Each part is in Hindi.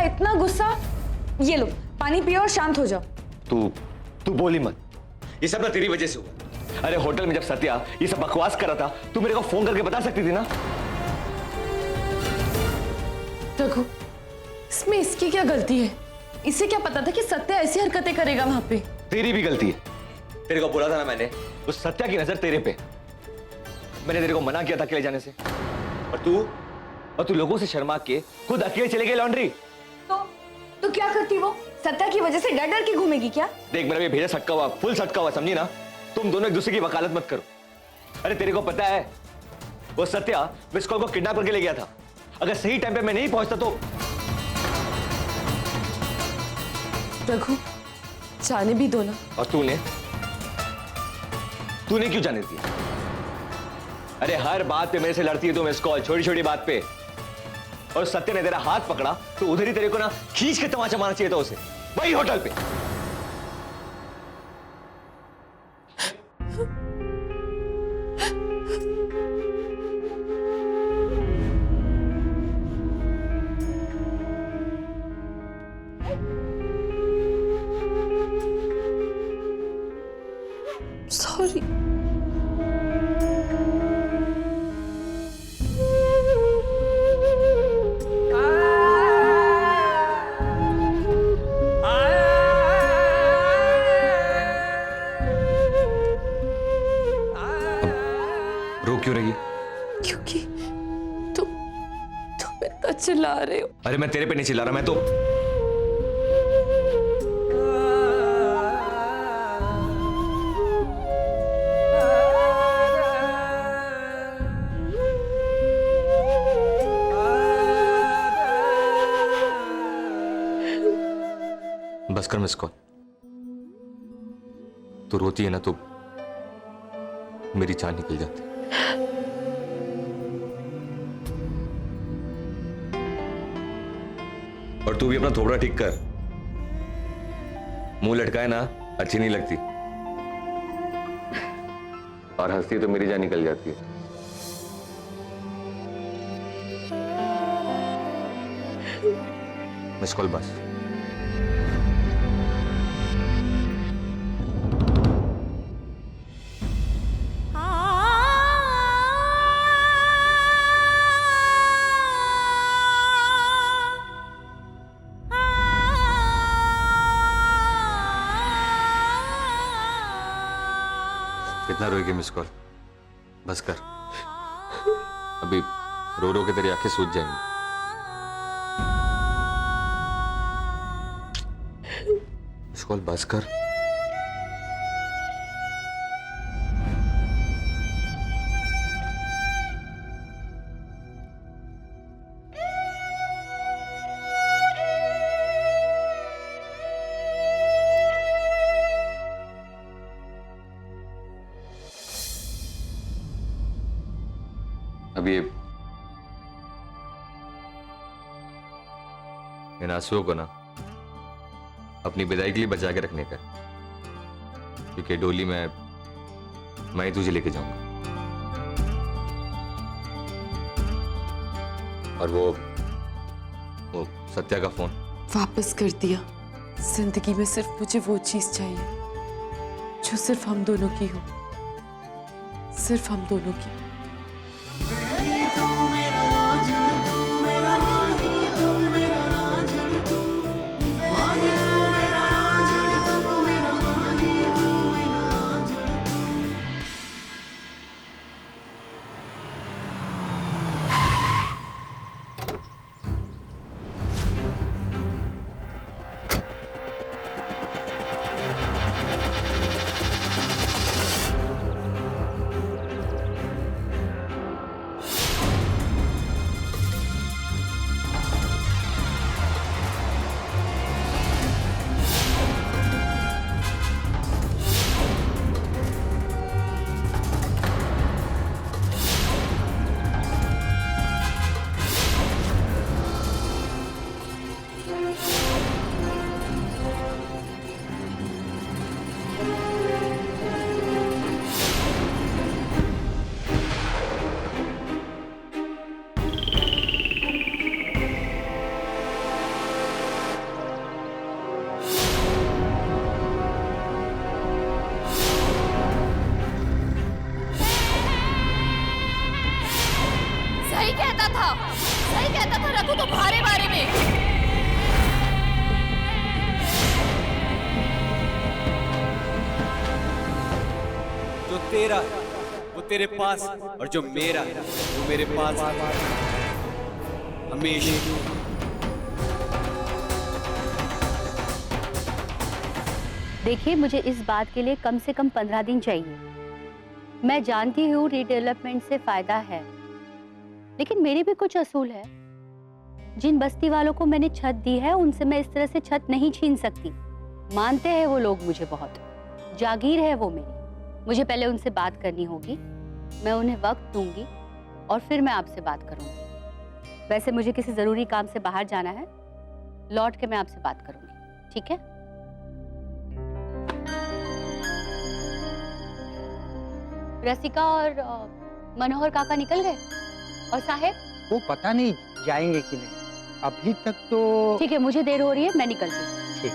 इतना गुस्सा। ये लो पानी पियो और शांत हो जाओ। तू बोली मत, ये सब ना तेरी वजह से हुआ। अरे होटल में जब सत्या ये सब बकवास कर रहा था, तू मेरे को फोन करके बता सकती थी ना। रघु, इसमें इसकी क्या गलती है? इसे क्या पता था कि सत्या ऐसी हरकतें करेगा वहां पे? तेरी भी गलती है। तेरे को बोला था ना मैंने, उस सत्या की नजर तेरे पे। मैंने तेरे को मना किया था अकेले जाने से, और तू लोगों से शर्मा के खुद अकेले चले गए लॉन्ड्री। तो क्या करती वो? सत्या की वजह से डर डर के घूमेगी क्या? देख मेरा ये भेजा सटका हुआ, फुल सटका हुआ, समझी ना। तुम दोनों एक दूसरे की वकालत मत करो। अरे तेरे को पता है वो सत्या मिस कॉल को किडनैप करके ले गया था। अगर सही टाइम पे मैं नहीं पहुंचता तो। रघु, जाने भी दो ना। और तूने क्यों जाने दिया? अरे हर बात पे मेरे से लड़ती है तू मिस कॉल, छोटी छोटी बात पे। और सत्य ने तेरा हाथ पकड़ा तो उधर ही तेरे को ना खींच के तमाचा मारना चाहिए था उसे, वही होटल पे। सॉरी। रो क्यों रही है? क्योंकि तुम इतना चिल्ला रहे हो। अरे मैं तेरे पे नहीं चिल्ला रहा, मैं तो बस कर मिस कॉल। तू रोती है ना तो मेरी जान निकल जाती। और तू भी अपना थोबड़ा ठीक कर, मुंह लटकाए ना अच्छी नहीं लगती। और हंसती तो मेरी जान निकल जाती है। मिस कॉल बस। कितना रोएगी मिस कॉल? बस कर, अभी रो रो के तेरी आंखें सूज जाएंगी। मिस कॉल बस कर। अब ये इन आंसुओं को ना अपनी विदाई के लिए बचा के रखने का, क्योंकि डोली में मैं ही तुझे लेके जाऊंगा। और वो सत्या का फोन वापस कर दिया। जिंदगी में सिर्फ मुझे वो चीज चाहिए जो सिर्फ हम दोनों की हो, सिर्फ हम दोनों की। तेरा है वो तेरे पास है, और जो मेरा है वो मेरे पास है हमेशा। देखिए, मुझे इस बात के लिए कम से कम 15 दिन चाहिए। मैं जानती हूँ रीडेवलपमेंट से फायदा है, लेकिन मेरे भी कुछ असूल है। जिन बस्ती वालों को मैंने छत दी है उनसे मैं इस तरह से छत नहीं छीन सकती। मानते हैं वो लोग मुझे, बहुत जागीर है वो मेरी। मुझे पहले उनसे बात करनी होगी, मैं उन्हें वक्त दूंगी और फिर मैं आपसे बात करूंगी। वैसे मुझे किसी जरूरी काम से बाहर जाना है, लौट के मैं आपसे बात करूंगी, ठीक है? रसिका और मनोहर काका निकल गए, और साहेब? वो पता नहीं जाएंगे कि नहीं, अभी तक तो। ठीक है, मुझे देर हो रही है, मैं निकलती हूँ। ठीक।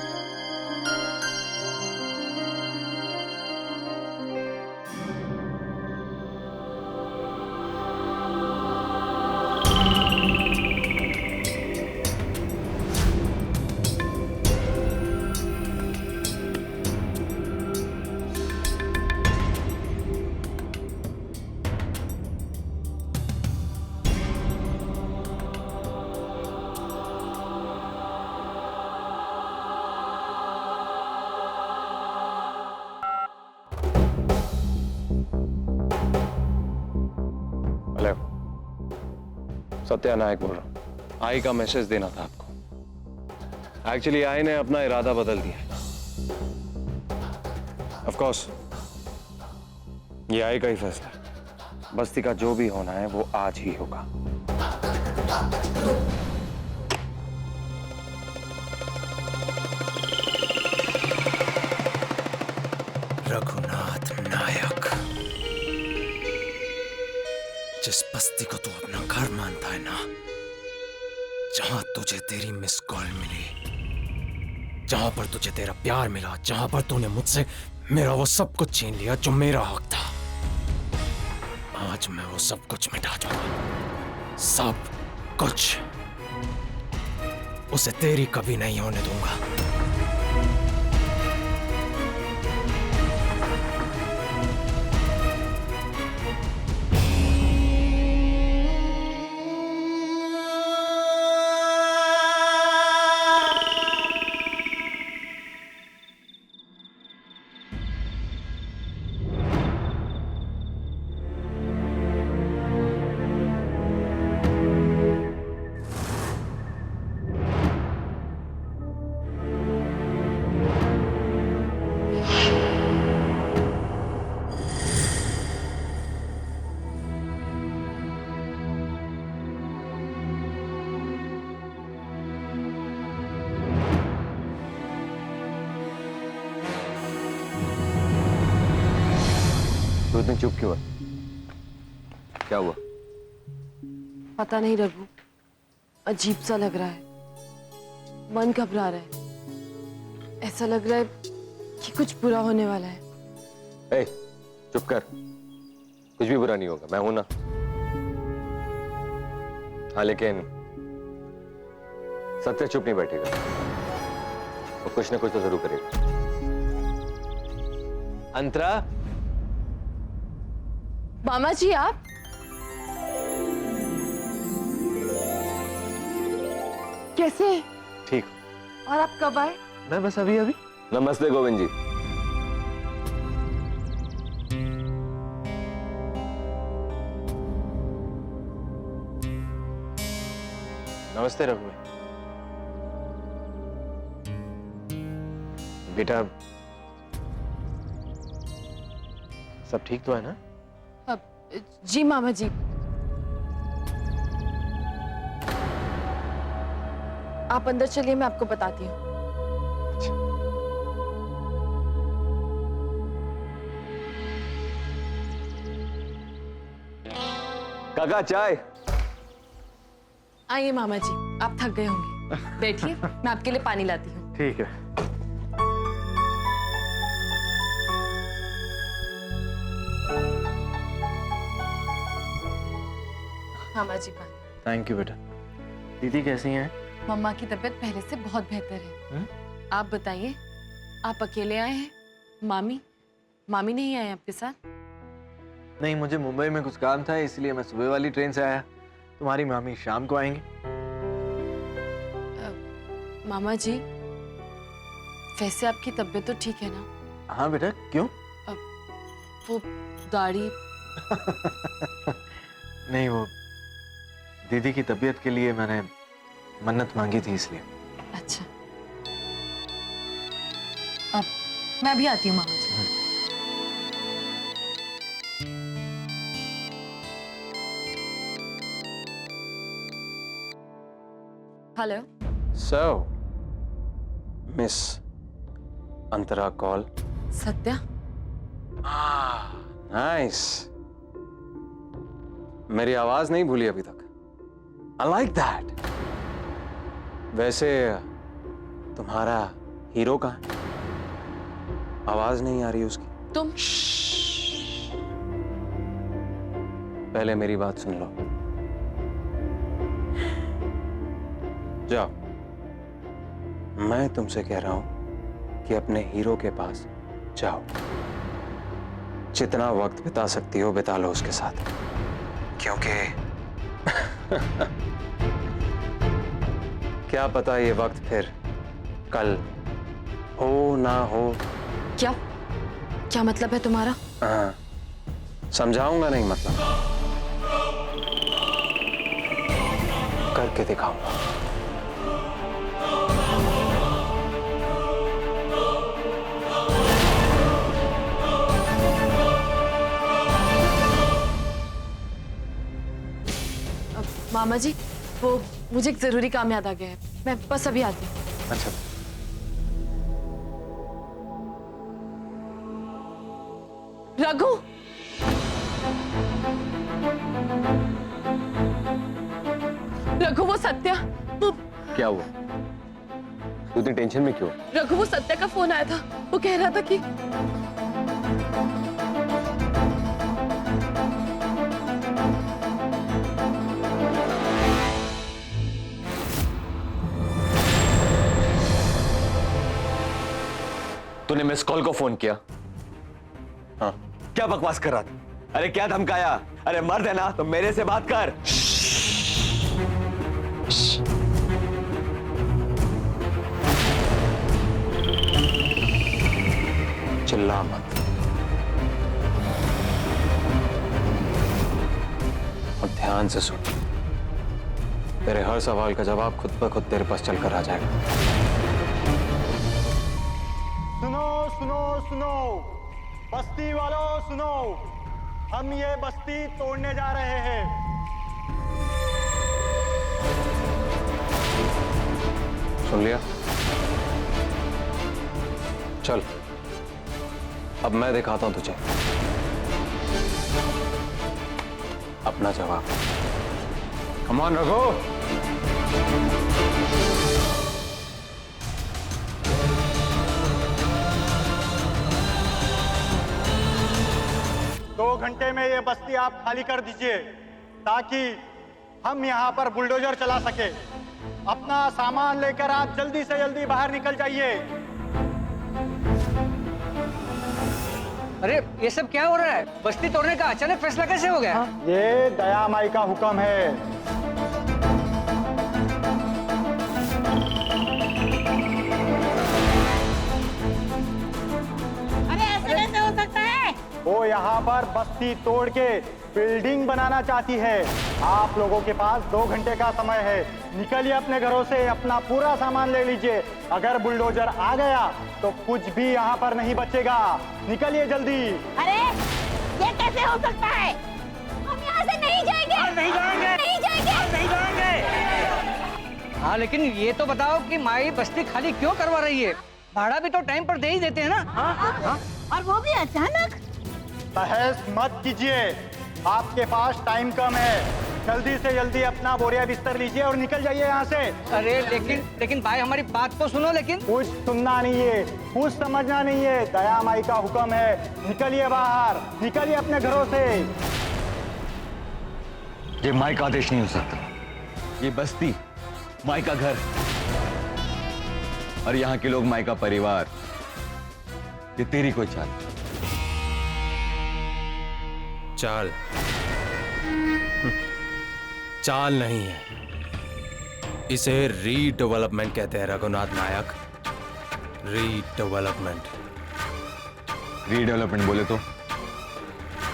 हेलो, सत्या नायक बोल रहा हूँ। आई का मैसेज देना था आपको। एक्चुअली आई ने अपना इरादा बदल दिया है। ऑफ कोर्स ये आई का ही फैसला है। बस्ती का जो भी होना है वो आज ही होगा। रघुनाथ नायक, जिस बस्ती को तू अपना घर मानता है ना, जहां तुझे तेरी मिस कॉल मिली, जहां पर तुझे तेरा प्यार मिला, जहां पर तूने मुझसे मेरा वो सब कुछ छीन लिया जो मेरा हक था, आज मैं वो सब कुछ मिटा दूंगा। सब कुछ। उसे तेरी कभी नहीं होने दूंगा। तू इतनी चुप क्यों है? क्या हुआ? पता नहीं रघु, अजीब सा लग रहा है। मन घबरा रहा है। ऐसा लग रहा है कि कुछ बुरा होने वाला है। ए, चुप कर। कुछ भी बुरा नहीं होगा, मैं हूं ना। हाँ, लेकिन सत्य चुप नहीं बैठेगा। वो कुछ ना कुछ तो जरूर करेगा। अंतरा, मामा जी आप? कैसे हैं? ठीक। और आप कब आए? मैं बस अभी अभी। नमस्ते गोविंद जी। नमस्ते रघु। बेटा, सब ठीक तो है ना? जी मामा जी। आप अंदर चलिए, मैं आपको बताती हूँ। काका चाय। आइए मामा जी, आप थक गए होंगे, बैठिए, मैं आपके लिए पानी लाती हूँ। ठीक है। मामा जी पानी। थैंक यू बेटा। दीदी कैसी हैं? मम्मा की तबीयत पहले से बहुत बेहतर है। आप बताइए, आप अकेले आए हैं? मामी नहीं आए आपके साथ? नहीं, मुझे मुंबई में कुछ काम था, इसलिए मैं सुबह वाली ट्रेन से आया। तुम्हारी मामी शाम को आएंगी। मामा जी, वैसे आपकी तबीयत तो ठीक है ना? हाँ बेटा, क्यों? वो दाढ़ी नहीं, वो दीदी की तबीयत के लिए मैंने मन्नत मांगी थी, इसलिए। अच्छा। अब मैं भी आती हूँ मामा जी। हेलो। So, मिस अंतरा कॉल। सत्या, नाइस। मेरी आवाज नहीं भूली अभी तक। I like that. वैसे तुम्हारा हीरो कहाँ है? आवाज नहीं आ रही उसकी। तुम पहले मेरी बात सुन लो। जाओ, मैं तुमसे कह रहा हूं कि अपने हीरो के पास जाओ। जितना वक्त बिता सकती हो बिता लो उसके साथ, क्योंकि क्या पता ये वक्त फिर कल हो ना हो। क्या क्या मतलब है तुम्हारा? हाँ, समझाऊंगा नहीं, मतलब करके दिखाऊंगा। मामा जी, वो मुझे एक जरूरी काम याद आ गया है, मैं बस अभी आती हूँ। अच्छा। रघु, रघु वो सत्या, क्या हुआ? तू इतनी टेंशन में क्यों? रघु वो सत्या का फोन आया था। वो कह रहा था कि तूने मिस कॉल को फोन किया? हाँ। क्या बकवास कर रहा था? अरे क्या धमकाया? अरे मर्द है ना तो मेरे से बात कर। चिल्ला मत और ध्यान से सुन। तेरे हर सवाल का जवाब खुद ब खुद तेरे पास चलकर आ जाएगा। सुनो सुनो सुनो, बस्ती वालों सुनो, हम ये बस्ती तोड़ने जा रहे हैं। सुन लिया? चल, अब मैं दिखाता हूं तुझे अपना जवाब। Come on Raghu. दो घंटे में ये बस्ती आप खाली कर दीजिए ताकि हम यहाँ पर बुलडोजर चला सके। अपना सामान लेकर आप जल्दी से जल्दी बाहर निकल जाइए। अरे ये सब क्या हो रहा है? बस्ती तोड़ने का अचानक फैसला कैसे हो गया? ये दया माई का हुक्म है। अरे ऐसे कैसे हो सकता है? वो यहाँ पर बस्ती तोड़ के बिल्डिंग बनाना चाहती है। आप लोगों के पास 2 घंटे का समय है। निकलिए अपने घरों से, अपना पूरा सामान ले लीजिए। अगर बुलडोजर आ गया तो कुछ भी यहाँ पर नहीं बचेगा। निकलिए जल्दी। अरे ये कैसे हो सकता है? हम यहाँ से नहीं जाएंगे। नहीं जाएंगे। नहीं जाएंगे। नहीं जाएंगे। हाँ, लेकिन ये तो बताओ कि माई बस्ती खाली क्यों करवा रही है? भाड़ा भी तो टाइम पर दे ही देते हैं ना। हाँ? और वो भी अचानक। बहस मत कीजिए, आपके पास टाइम कम है। जल्दी से जल्दी अपना बोरिया बिस्तर लीजिए और निकल जाइए यहाँ से। अरे लेकिन भाई हमारी बात तो सुनो। लेकिन कुछ सुनना नहीं है, कुछ समझना नहीं है। दया माई का हुक्म है। निकलिए बाहर, निकलिए अपने घरों से। ये माई का आदेश नहीं हो सकता। ये बस्ती माई का घर और यहाँ के लोग माई का परिवार। ये तेरी कोई चाल। चाल चाल नहीं है, इसे रीडेवलपमेंट कहते हैं रघुनाथ नायक। रीडेवलपमेंट। रीडेवलपमेंट बोले तो?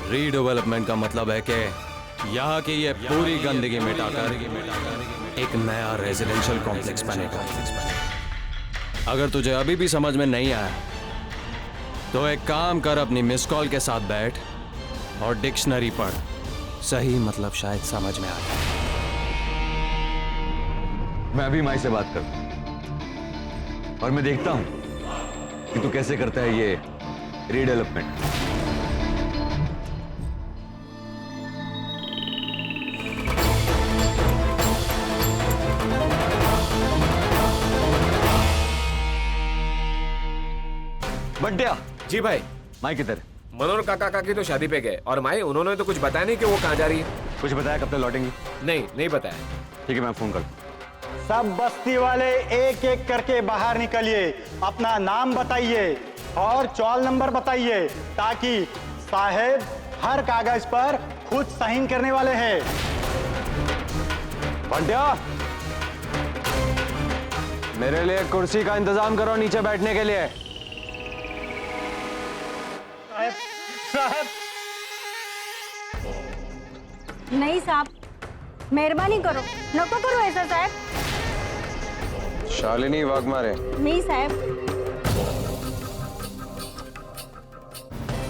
रीडेवलपमेंट का मतलब है कि यहाँ की ये पूरी गंदगी मिटाकर एक नया रेजिडेंशियल कॉम्प्लेक्स बनेगा। अगर तुझे अभी भी समझ में नहीं आया तो एक काम कर, अपनी मिस कॉल के साथ बैठ और डिक्शनरी पढ़, सही मतलब शायद समझ में आ जाए। मैं अभी माई से बात करता और मैं देखता हूं कि तू कैसे करता है ये रीडेवलपमेंट। बड्डिया जी भाई। माई किधर? मनोहर काका काकी तो शादी पे गए और माई उन्होंने तो कुछ बताया नहीं कि वो कहाँ जा रही है। कुछ बताया कब तक लौटेंगी? नहीं बताया। ठीक है, मैं फोन करता हूं। सब बस्ती वाले एक एक करके बाहर निकलिए, अपना नाम बताइए और चौल नंबर बताइए, ताकि साहेब हर कागज पर खुद साइन करने वाले हैं। बंटिया, मेरे लिए कुर्सी का इंतजाम करो नीचे बैठने के लिए। साहब नहीं साहब, मेहरबानी करो, नको करो ऐसा साहब। शालिनी वाघमारे। नहीं साहब।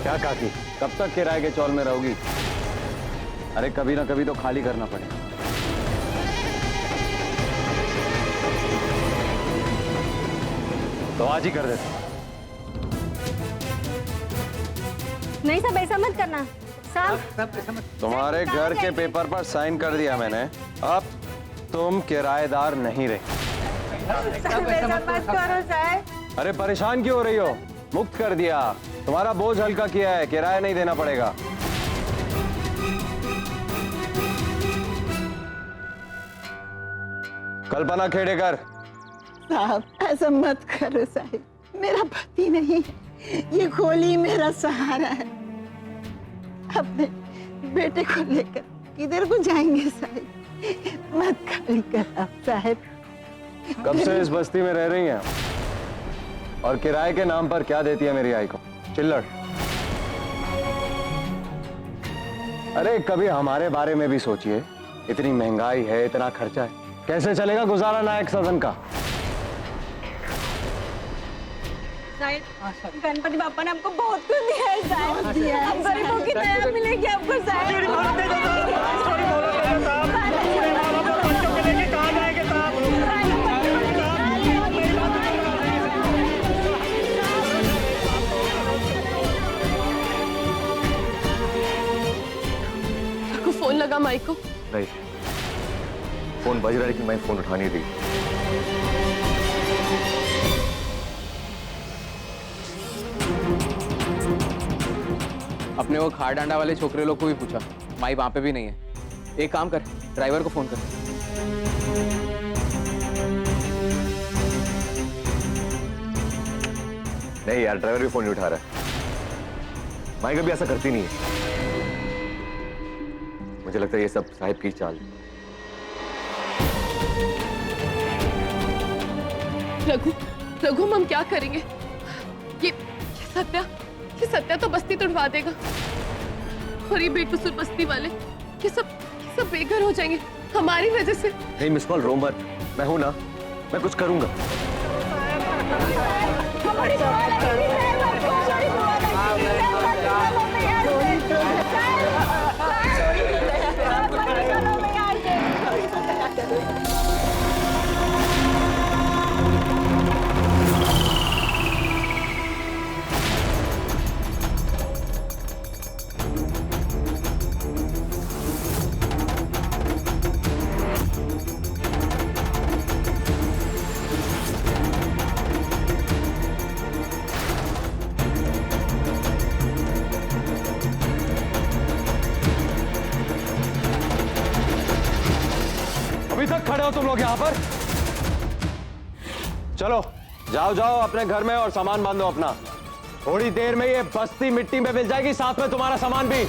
क्या काकी, कब तक किराए के चौल में रहोगी? अरे कभी ना कभी तो खाली करना पड़ेगा। तो आज ही कर देते। नहीं साहब, ऐसा मत करना साहब। तुम्हारे घर के पेपर पर साइन कर दिया मैंने, अब तुम किराएदार नहीं रहे। ऐसा मत करो साहब। अरे परेशान क्यों हो रही हो? मुक्त कर दिया, तुम्हारा बोझ हल्का किया है, किराया नहीं देना पड़ेगा। कल्पना खेड़ेकर। साहब ऐसा मत करो साहब, मेरा पति नहीं है, ये खोली मेरा सहारा है। अपने बेटे को लेकर किधर को जाएंगे साहब? मत खाली कर साहब। कब से इस बस्ती में रह रही हैं और किराए के नाम पर क्या देती है मेरी आई को? चिल्लड़। अरे कभी हमारे बारे में भी सोचिए, इतनी महंगाई है, इतना खर्चा है, कैसे चलेगा गुजारा नायक सदन का? गणपति बापा ने आपको बहुत कुछ दिया है साहब। अब गरीबों की दया मिलेगी आपको को फोन लगा माई को? नहीं, फोन बज रहा है लेकिन मैं फोन उठा नहीं रही। अपने वो खार डांडा वाले छोकरे लोग को भी पूछा, माई वहां पे भी नहीं है। एक काम कर, ड्राइवर को फोन कर। नहीं यार, ड्राइवर भी फोन नहीं उठा रहा है। माई कभी ऐसा करती नहीं है। मुझे लगता है ये सब साहिब की चाल। रघु, रघु हम क्या करेंगे? ये सत्या तो बस्ती तोड़वा देगा और ये बेकसूर बस्ती वाले ये सब बेघर हो जाएंगे हमारी वजह से। नहीं मिस कॉल, रो मत, मैं हूं ना, मैं कुछ करूंगा। अभी तक खड़े हो तुम लोग यहाँ पर? चलो जाओ जाओ अपने घर में और सामान बांधो अपना। थोड़ी देर में ये बस्ती मिट्टी में मिल जाएगी, साथ में तुम्हारा सामान भी।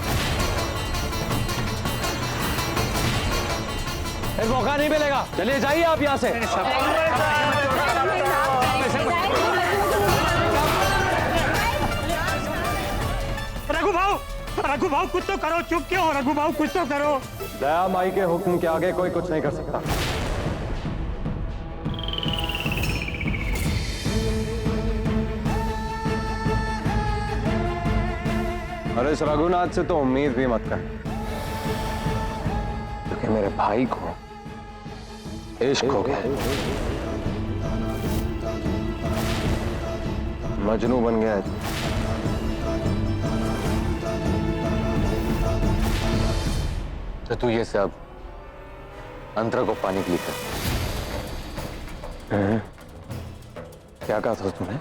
फिर मौका नहीं मिलेगा। चलिए जाइए आप यहाँ से। रघु भाऊ कुछ तो करो, चुप क्यों हो रघु भाऊ, कुछ तो करो। दया माई के हुक्म के आगे कोई कुछ नहीं कर सकता। और इस रघुनाथ से तो उम्मीद भी मत कर, क्योंकि मेरे भाई को इश्क हो गया, मजनू बन गया है। तो तू ये सब अंतरा को पाने के लिए कर। क्या कहा था तूने?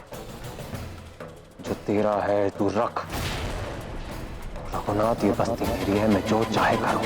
जो तेरा है तू रख। रघुनाथ, ये बस्ती मेरी है, मैं जो चाहे करूं।